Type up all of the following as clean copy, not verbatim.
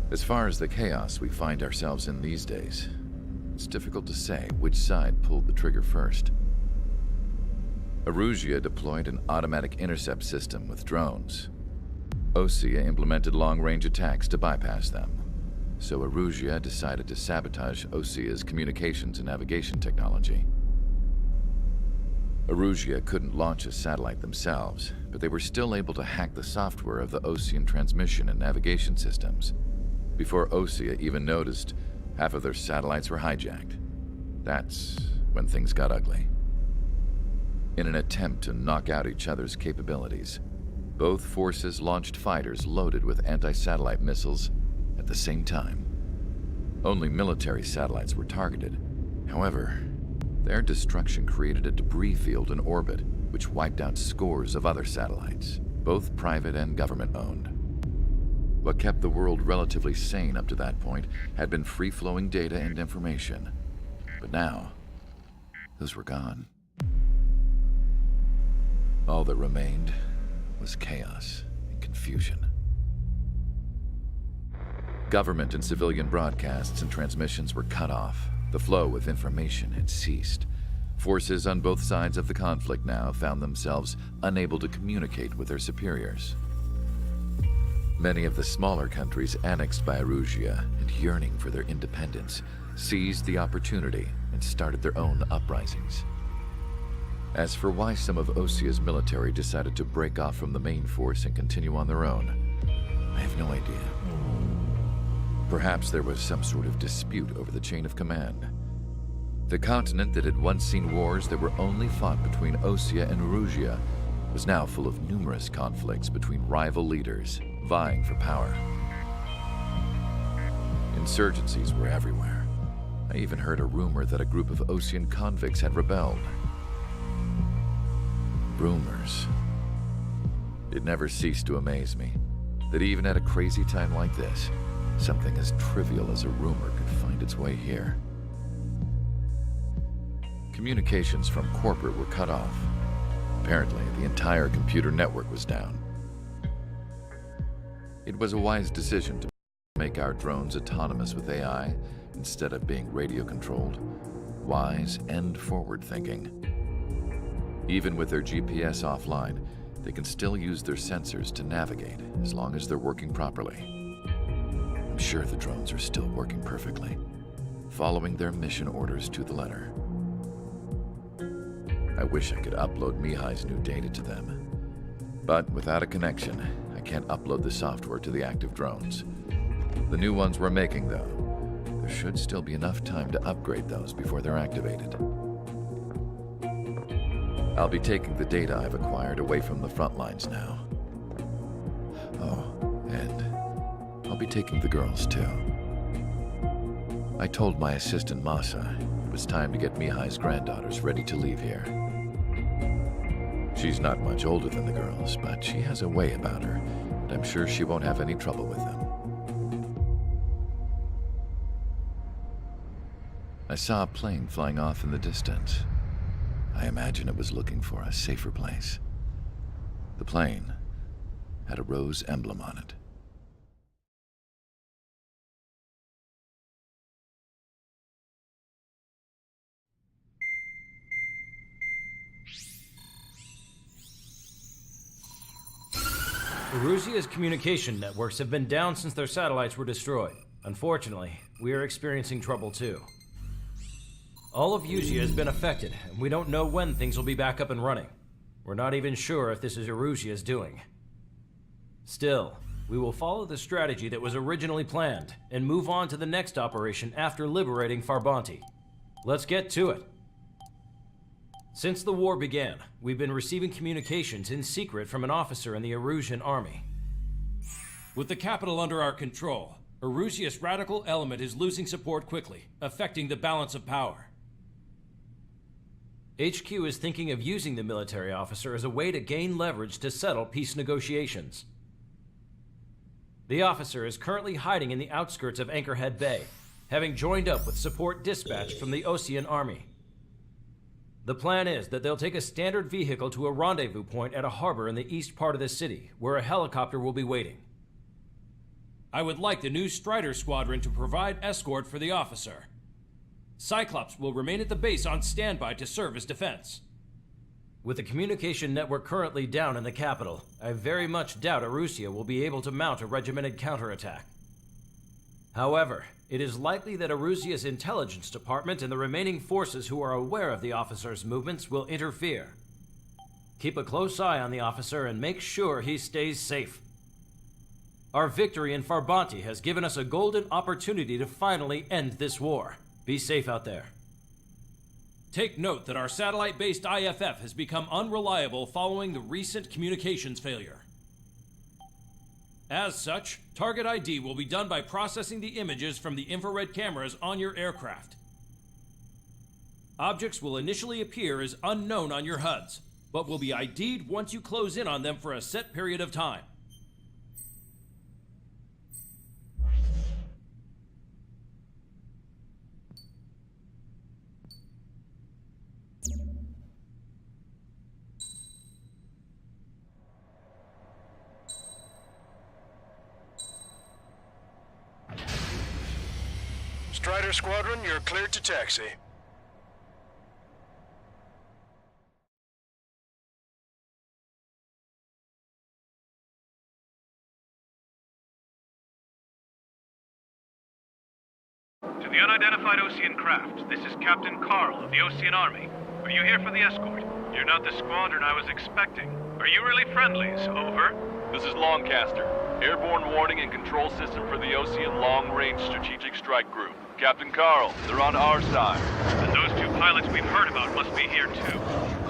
As far as the chaos we find ourselves in these days, it's difficult to say which side pulled the trigger first. Erusean deployed an automatic intercept system with drones. Osea implemented long-range attacks to bypass them. So Erusean decided to sabotage Osea's communications and navigation technology. Erusean couldn't launch a satellite themselves, but they were still able to hack the software of the Osean transmission and navigation systems. Before Osea even noticed, half of their satellites were hijacked. That's when things got ugly. In an attempt to knock out each other's capabilities, both forces launched fighters loaded with anti-satellite missiles at the same time. Only military satellites were targeted. However, their destruction created a debris field in orbit, which wiped out scores of other satellites, both private and government-owned. What kept the world relatively sane up to that point had been free-flowing data and information. But now, those were gone. All that remained was chaos and confusion. Government and civilian broadcasts and transmissions were cut off. The flow of information had ceased. Forces on both sides of the conflict now found themselves unable to communicate with their superiors. Many of the smaller countries annexed by Erusean and yearning for their independence seized the opportunity and started their own uprisings. As for why some of Osea's military decided to break off from the main force and continue on their own, I have no idea. Perhaps there was some sort of dispute over the chain of command. The continent that had once seen wars that were only fought between Osea and Erusean was now full of numerous conflicts between rival leaders vying for power. Insurgencies were everywhere. I even heard a rumor that a group of Osean convicts had rebelled. Rumors. It never ceased to amaze me that even at a crazy time like this, something as trivial as a rumor could find its way here. Communications from corporate were cut off. Apparently, the entire computer network was down. It was a wise decision to make our drones autonomous with AI instead of being radio-controlled. Wise and forward-thinking. Even with their GPS offline, they can still use their sensors to navigate as long as they're working properly. I'm sure the drones are still working perfectly, following their mission orders to the letter. I wish I could upload Mihai's new data to them. But without a connection, I can't upload the software to the active drones. The new ones we're making, though, there should still be enough time to upgrade those before they're activated. I'll be taking the data I've acquired away from the front lines now. Oh, and I'll be taking the girls, too. I told my assistant Masa it was time to get Mihai's granddaughters ready to leave here. She's not much older than the girls, but she has a way about her, and I'm sure she won't have any trouble with them. I saw a plane flying off in the distance. I imagine it was looking for a safer place. The plane had a rose emblem on it. Erusea's communication networks have been down since their satellites were destroyed. Unfortunately, we are experiencing trouble too. All of Usea has been affected, and we don't know when things will be back up and running. We're not even sure if this is Erusea's doing. Still, we will follow the strategy that was originally planned, and move on to the next operation after liberating Farbanti. Let's get to it. Since the war began, we've been receiving communications in secret from an officer in the Erusean army. With the capital under our control, Erusea's radical element is losing support quickly, affecting the balance of power. HQ is thinking of using the military officer as a way to gain leverage to settle peace negotiations. The officer is currently hiding in the outskirts of Anchorhead Bay, having joined up with support dispatched from the Osean army. The plan is that they'll take a standard vehicle to a rendezvous point at a harbor in the east part of the city, where a helicopter will be waiting. I would like the new Strider Squadron to provide escort for the officer. Cyclops will remain at the base on standby to serve as defense. With the communication network currently down in the capital, I very much doubt Erusean will be able to mount a regimented counterattack. However, it is likely that Erusea's intelligence department and the remaining forces who are aware of the officer's movements will interfere. Keep a close eye on the officer and make sure he stays safe. Our victory in Farbanti has given us a golden opportunity to finally end this war. Be safe out there. Take note that our satellite-based IFF has become unreliable following the recent communications failure. As such, target ID will be done by processing the images from the infrared cameras on your aircraft. Objects will initially appear as unknown on your HUDs, but will be ID'd once you close in on them for a set period of time. Strider Squadron, you're cleared to taxi. To the unidentified Osean craft, this is Captain Carl of the Osean Army. Are you here for the escort? You're not the squadron I was expecting. Are you really friendlies? Over. This is Longcaster. Airborne warning and control system for the Osean Long-Range Strategic Strike Group. Captain Carl, they're on our side. And those two pilots we've heard about must be here too.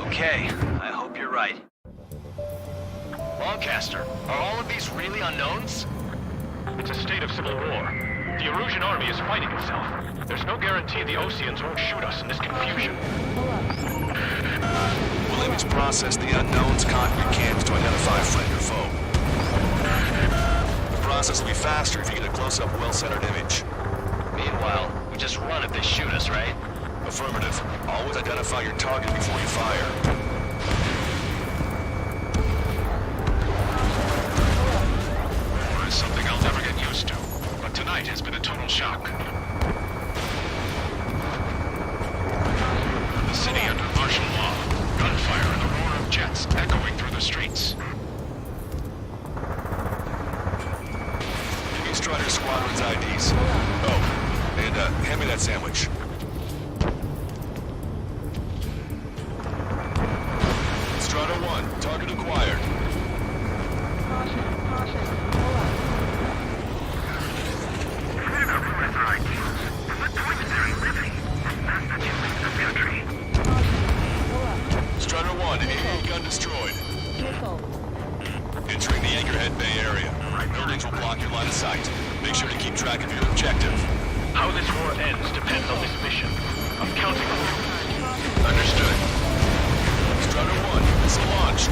Okay, I hope you're right. Longcaster, are all of these really unknowns? It's a state of civil war. The Erusean army is fighting itself. There's no guarantee the Oseans won't shoot us in this confusion. We'll image process the unknown's cockpit cams to identify friend or foe. The process will be faster if you get a close-up, well-centered image. Meanwhile, we just run if they shoot us, right? Affirmative. Always identify your target before you fire. It's something I'll never get used to. But tonight has been a total shock. The city under martial law. Gunfire and the roar of jets echoing through the streets. Give me Strider Squadron's IDs. Oh, and hand me that sandwich. Strider 1, target acquired. Strider 1, AA gun destroyed. Entering the Anchorhead Bay area. Buildings will block your line of sight. Make sure to keep track of your objective. How this war ends depends on this mission. I'm counting on you. Understood. Strider 1, missile launched.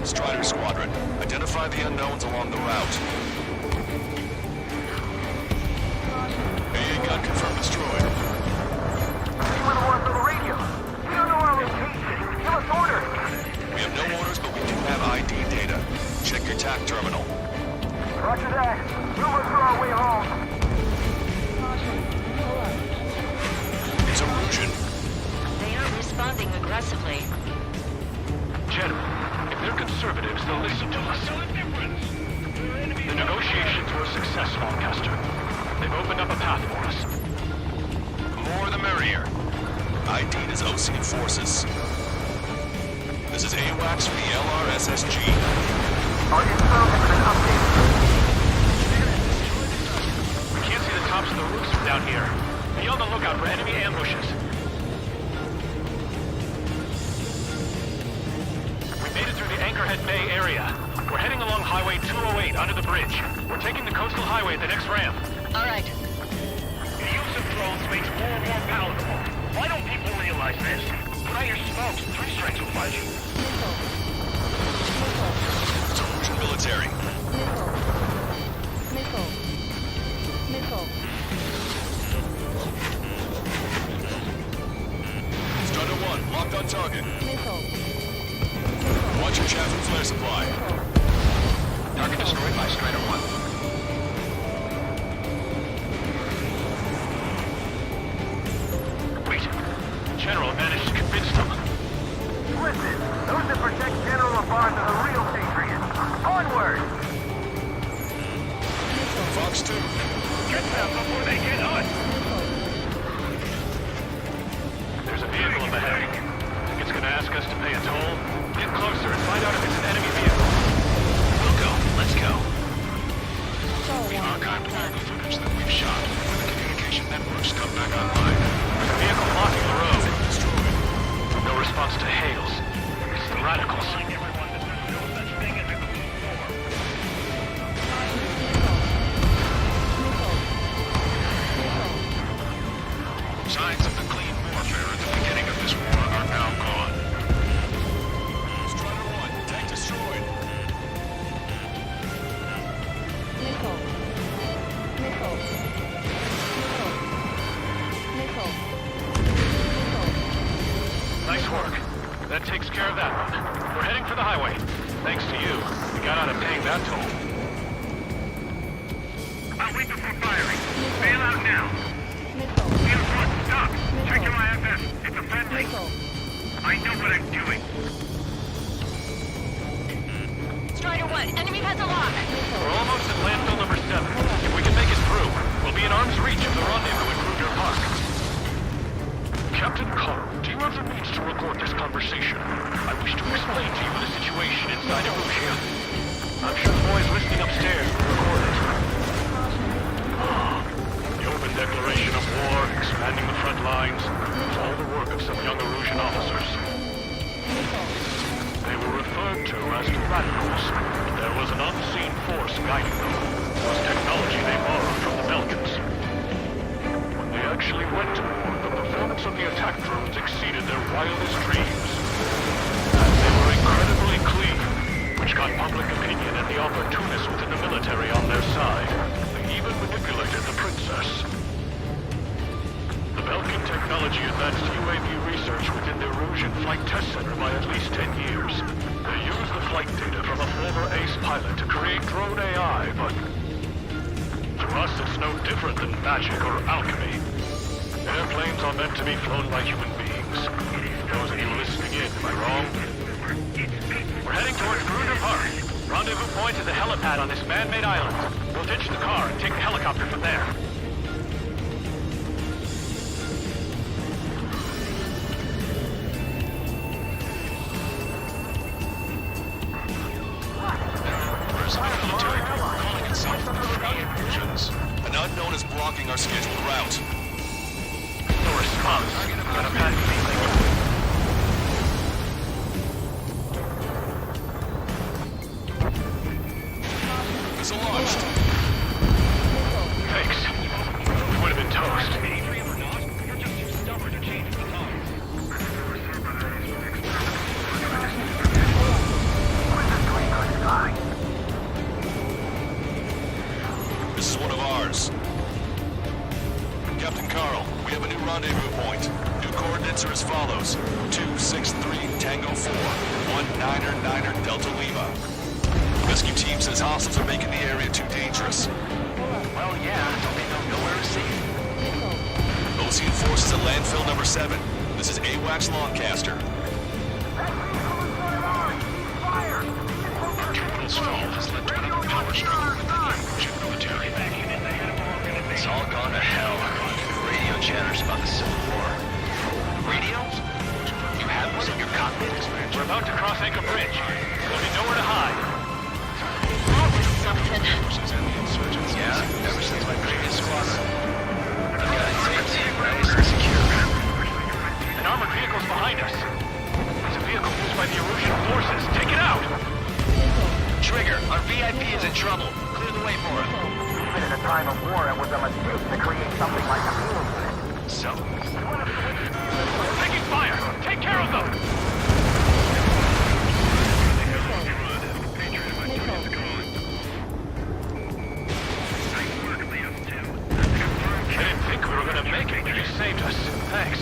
Strider Squadron, identify the unknowns along the route. AA gun confirmed destroyed. Anyone wants on the radio? We don't know our location. Give us orders. We have no orders, but we do have ID data. Check your TAC terminal. Roger that. We'll look for our way home. It's Erusean. They aren't responding aggressively. General, if they're conservatives, they'll listen to us. The negotiations were a success, Longcaster. They've opened up a path for us. The more the merrier. ID is Osean forces. This is AWACS from the LRSSG. Our info has been updated. We can't see the tops of the roofs from down here. Be on the lookout for enemy ambushes. We made it through the Anchorhead Bay area. We're heading along Highway 208 under the bridge. We're taking the coastal highway at the next ramp. All right. The use of drones makes war more palatable. Why don't people realize this? Put out your smokes. 3 strikes will find you. It's Erusean military. Strider 1, locked on target. Watch your chaff and flare supply. Target destroyed by Strider 1. Wait. General managed to convince them. Listen, those that protect General Labarge are the real patriots. Onward! Fox 2. Get them before they get us! There's a vehicle up ahead. Think it's gonna ask us to pay a toll? Get closer and find out if it's an enemy vehicle. We'll go. Let's go. We archived all the footage that we've shot. When the communication networks come back online. There's a vehicle blocking the road. No response to hails. It's the radicals. Signs of the clean warfare at the beginning of this war are now gone. Strider 1, tank destroyed. Nice work. That takes care of that one. We're heading for the highway. Thanks to you, we got out of paying that toll. I'll wait before firing. Bail out now. Field 1, stop. Check your IFS. It's a friendly. I know what I'm doing. Strider 1, enemy has a lock. We're almost at landfill number 7. If we can make it through, we'll be in arm's reach of the rendezvous in Kruger Park. Captain Carl, do you have the means to record this conversation? I wish to explain to you the situation inside Erusean. I'm sure the boys listening upstairs will record it. The open declaration of war, expanding the front lines, was all the work of some young Erusean officers. They were referred to as the radicals. There was an unseen force guiding them. It was technology they borrowed from the Belkans. When they actually went to war, the performance of the attack drones exceeded their wildest dreams. And they were incredibly clean, which got public opinion and the opportunists within the military on their side. They even manipulated the princess. The Belkan technology advanced UAV research within the Erusean Flight Test Center by at least 10 years. They used the flight data from a former ace pilot to create drone AI, but to us it's no different than magic or alchemy. Airplanes are meant to be flown by human beings. Those of you listening in, am I wrong? We're heading towards Kruger Park. Rendezvous point is a helipad on this man-made island. We'll ditch the car and take the helicopter from there. There's a military group calling itself the Free Eruseans. An unknown is blocking our scheduled route. No response. Got a bad feeling. Missile launched. Thanks. We would have been toast. This is one of ours. Captain Carl, we have a new rendezvous point. New coordinates are as follows. 263 Tango 4, 19er Delta Lima. Rescue team says hostiles are making the area too dangerous. Well, yeah, don't they know nowhere is safe? Ocean forces at landfill number 7. This is AWACS Lancaster. Our terminal stall has led to another power struggle within the Erusean military. It's all gone to hell. Radio chatters about the Civil War. Radio? You have one in your cockpit? We're about to cross Anchor Bridge. There'll be nowhere to hide. Something. Yeah, ever since my previous squadron. I've got it taped, nice and secure. An armored vehicle's behind us. It's a vehicle used by the Erusean forces. Take it out! Trigger, our VIP is in trouble. Clear the way for him. Even in a time of war, it was a mistake to create something like a field unit. So? Taking fire! Take care of them! I didn't think we were gonna make it, but you saved us. Thanks.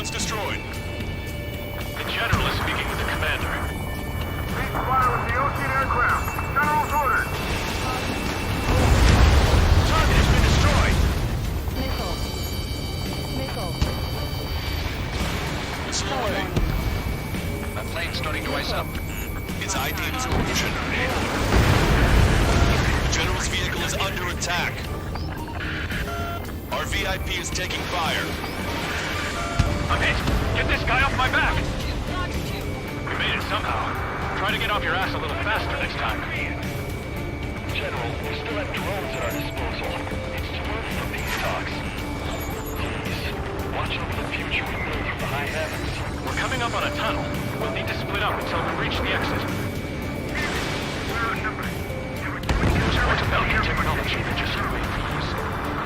guns destroyed. The General is speaking with the commander. Please fire with the Ocean aircraft. General's orders. Target has been destroyed. Missile. Missile away. My plane's starting to ice up. It's ID to Erusean. The General's vehicle is under attack. Our VIP is taking fire. I'm hit! Get this guy off my back! We made it somehow. Try to get off your ass a little faster next time. General, we still have drones at our disposal. It's too early for peace talks. Please, watch over the future we build from the high heavens. We're coming up on a tunnel. We'll need to split up until we reach the exit. There's more to Belgian technology than just UAVs.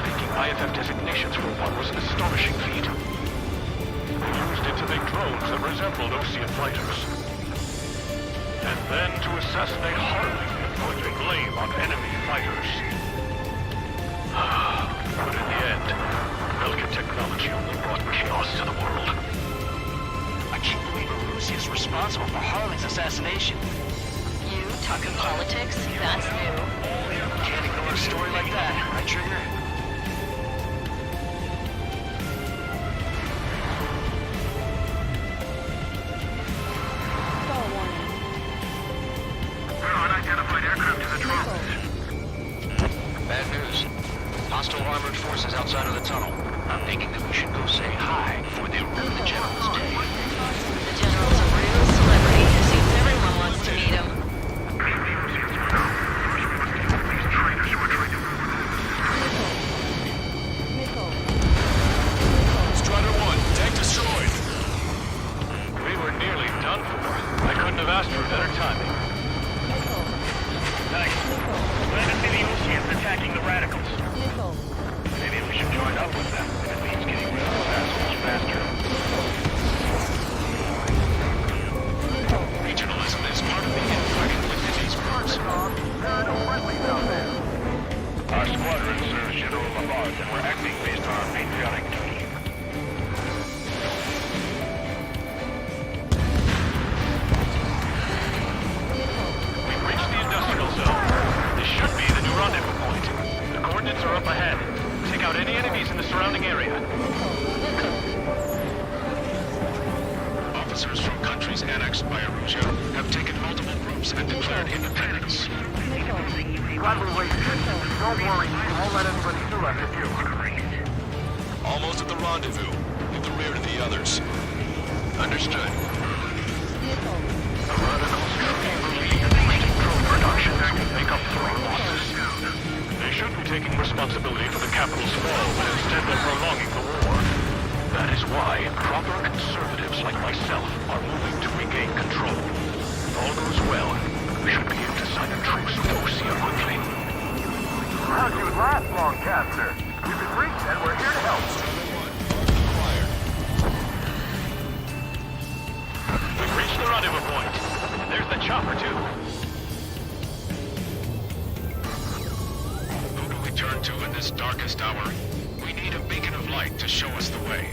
Thinking IFF designations for one was an astonishing feat. They used it to make drones that resembled Osean fighters. And then to assassinate Harley and put the blame on enemy fighters. But in the end, Belgian technology only brought chaos to the world. I can't believe Erusean is responsible for Harley's assassination. You talking politics? That's new. Can't ignore a story like that, right, Trigger? Stall warning. Unidentified aircraft to the drone. Bad news. Hostile armored forces outside of the tunnel. I'm thinking that we should go say hi before they ruin the General's day. The General's a real celebrity. It seems everyone wants to meet him. Missile. Strider 1, tank destroyed. We were nearly done for. I couldn't have asked for better timing. Missile. Nice. Glad to see the Oceans attacking the radicals. Missile. Maybe we should join up with them. It means getting rid of those assholes faster. Regionalism is part of the infighting within these groups. Our squadron serves General Lamont, and we're acting based on our patriotic duty. We've reached the industrial zone. This should be the new rendezvous point. The coordinates are up ahead. Take out any enemies in the surrounding area. Officers from countries annexed by Erusean have taken multiple groups and declared independence. Glad we waited. Don't worry, we won't let anybody do after you. Almost at the rendezvous, in the rear of the others. Understood. Missile. The radicals truly believe that wasted drone production can make up for our losses. They should be taking responsibility for the capital's fall, but instead they're prolonging the war. That is why proper conservatives like myself are moving to regain control. If all goes well, we should be able to sign a truce with Osean quickly. How'd you last long, Caster? You've been reached, and we're here to help. We've reached the rendezvous point. There's the chopper, too. Who do we turn to in this darkest hour? We need a beacon of light to show us the way.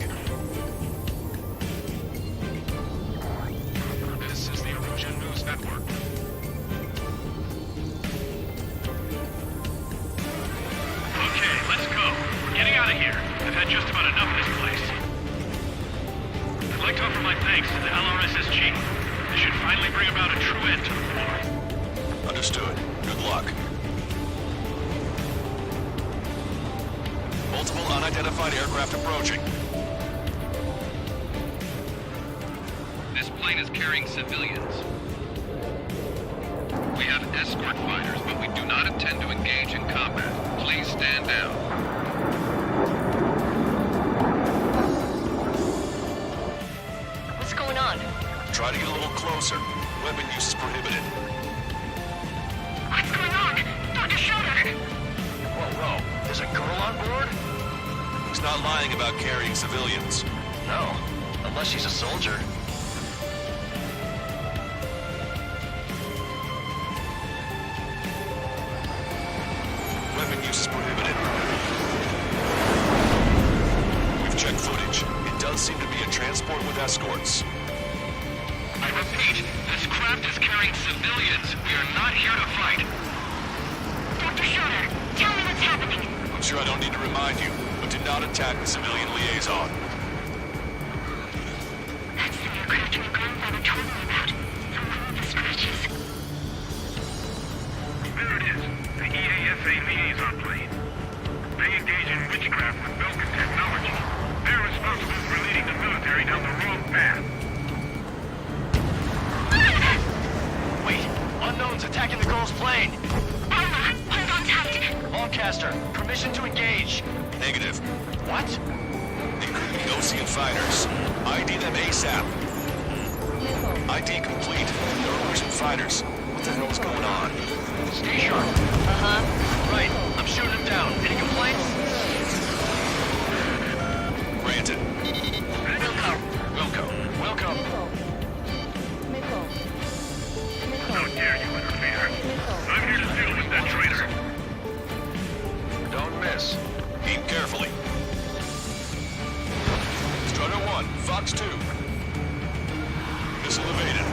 This is the Erusean News Network. Okay, let's go. We're getting out of here. I've had just about enough of this place. I'd like to offer my thanks to the LRSSG. This should finally bring about a true end to the war. Understood. Good luck. Multiple unidentified aircraft approaching. This plane is carrying civilians. We have escort fighters, but we do not intend to engage in combat. Please stand down. What's going on? Try to get a little closer. Weapon use is prohibited. What's going on? Dr. Schroeder! Whoa. There's a girl on board? He's not lying about carrying civilians. No. Unless she's a soldier. Weapon use is prohibited. We've checked footage. It does does seem to be a transport with escorts. I repeat, this craft is carrying civilians. We are not here to fight. Dr. Schroeder, tell me what's happening. I'm sure I don't need to remind you, but do not attack the civilian liaison. That's the aircraft your grandfather told me about. The one with the scratches. There it is, the EASA liaison plane. They engage in witchcraft with Belkin technology. They're responsible for leading the military down the wrong path. Wait, unknown's attacking the girl's plane. Alma, hold on tight. Lancaster, permission to engage. Negative. What? They could be Osean fighters. ID them ASAP. Missile. ID complete. They're Erusean fighters. What the hell is going on? Stay sharp. Right, I'm shooting him down. Any complaints? Granted. Welcome. Missile. Missile. How Missile. dare you interfere? I'm here to deal with that traitor. Don't miss. Aim carefully. Strider 1, Fox 2. Missile evaded.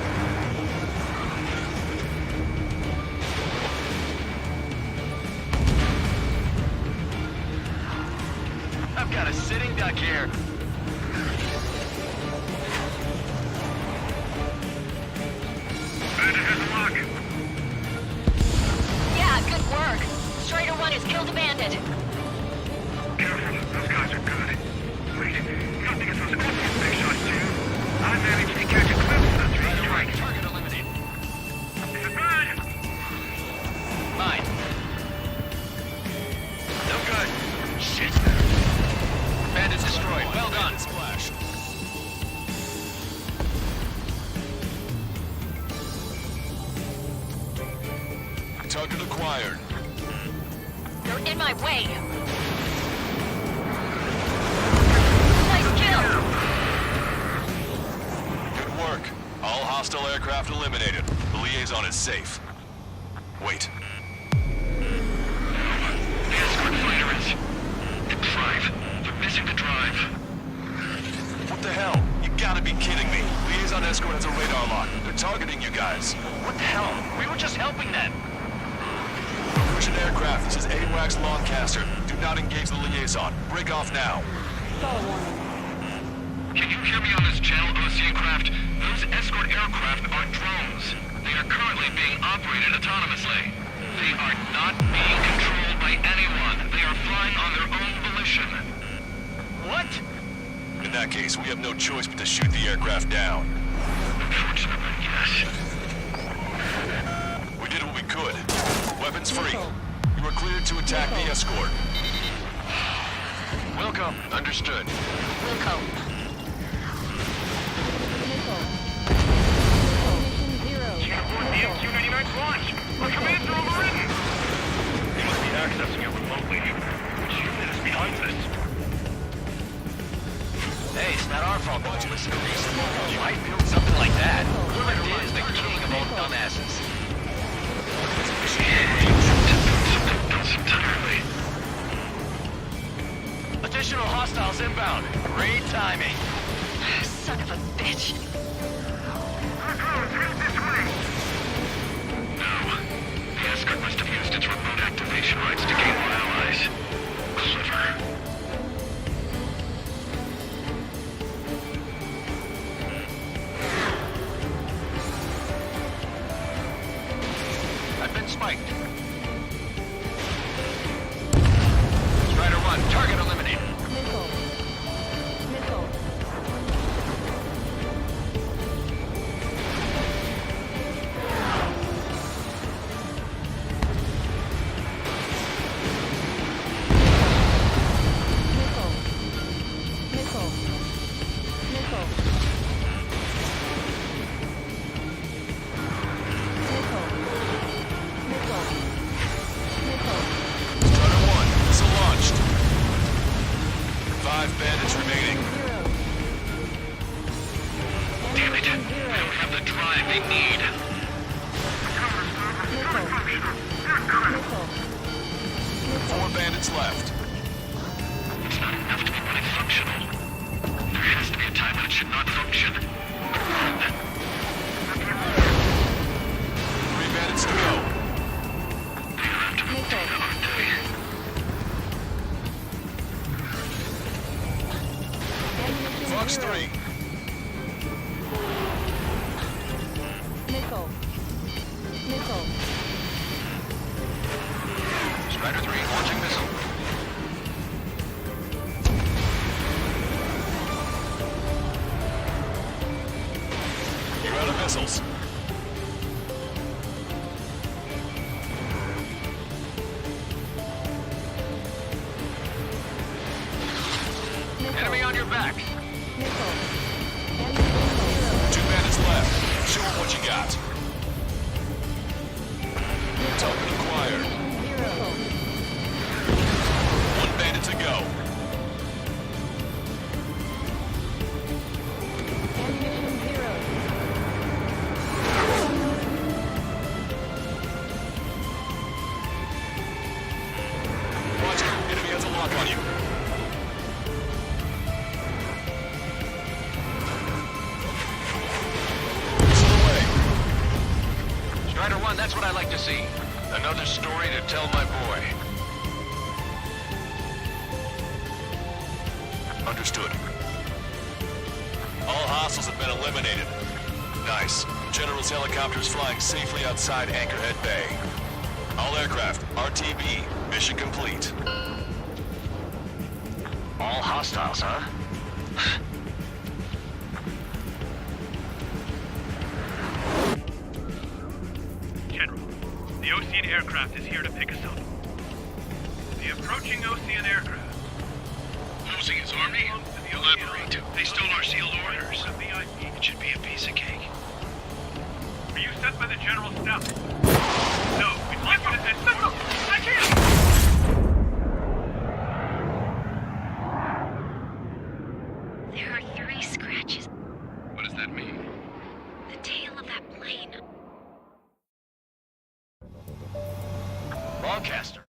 I've got a sitting duck here. Bandit has a lock. Yeah, good work. Strider 1 has killed a bandit. Careful, those guys are good. Wait, you don't think it's those Osean big shots too? I managed to catch a glimpse of the three strikes. Target eliminated. Is it bad? Mine. No good. Shit. Bandit destroyed. Well done. Splash. Target acquired. They're in my way. Nice kill. Good work. All hostile aircraft eliminated. The liaison is safe. Wait. The escort fighter is... The drive. They're missing the drive. What the hell? You gotta be kidding me. Liaison escort has a radar lock. They're targeting you guys. What the hell? We were just helping them. Erusean aircraft, this is AWACS Lancaster. Do not engage the liaison. Break off now. Stall warning. Can you hear me on this channel, Osean craft? Those escort aircraft are drones. They are currently being operated autonomously. They are not being controlled by anyone. They are flying on their own volition. What? In that case, we have no choice but to shoot the aircraft down. Unfortunately, yes. We did what we could. Weapons free. You are cleared to attack the escort. Welcome. Understood. Wilco. Missile. Mission 0. Can't abort the MQ-99's launch. Our commands are overridden. They must be accessing it remotely. Which unit is behind this? Hey, it's not our fault that you listen to reason. You might build something like that. Whoever did is the king of all dumbasses. Something else entirely. Additional hostiles inbound. Great timing. Son of a bitch. No. The escort must have used its remote activation rights to gain more allies. Clever. I've been spiked. Strider 1, target eliminated. Missile. Missile. Missile. Missile. Missile. Missile. Missile. Missile. Strider 1, missile launched. 5 bandits remaining. 0. Damn it. They don't have the drive they need. Missile. 4 bandits left. It's not enough to be fully functional. There has to Fox 3. Missile. Missile. Strider 3, launching missile. You're out of missiles. Enemy on your back. Missile. Enemy missile. 2 bandits left. Show them what you got. Token acquired. Zero. 1 bandit to go. Ammunition zero. Roger. Enemy has a lock on you. Missile away. Strider 1, that's what I like to see. Another story to tell my boy. Understood. All hostiles have been eliminated. Nice. General's helicopter is flying safely outside Anchorhead Bay. All aircraft, RTB, mission complete. All hostiles, huh? General, the Ocean aircraft is here to pick us up. The approaching Ocean aircraft. Losing his army? Elaborate. They stole our sealed orders. It should be a piece of cake. Are you sent by the General's staff? No, we'd like you to send... No, I can't! There are 3 scratches. What does that mean? The tail of that plane. Broadcaster.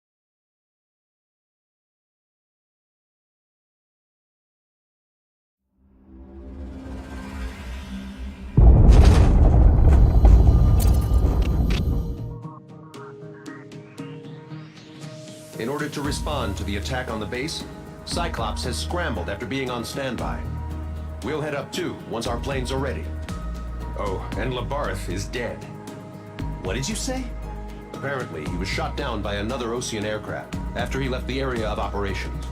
In order to respond to the attack on the base, Cyclops has scrambled after being on standby. We'll head up too, once our planes are ready. Oh, and Labarth is dead. What did you say? Apparently, he was shot down by another Ocean aircraft after he left the area of operations.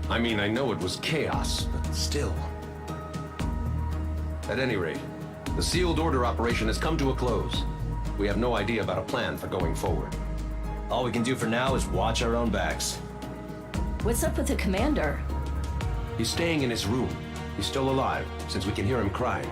I mean, I know it was chaos, but still. At any rate, the sealed order operation has come to a close. We have no idea about a plan for going forward. All we can do for now is watch our own backs. What's up with the commander? He's staying in his room. He's still alive, since we can hear him crying.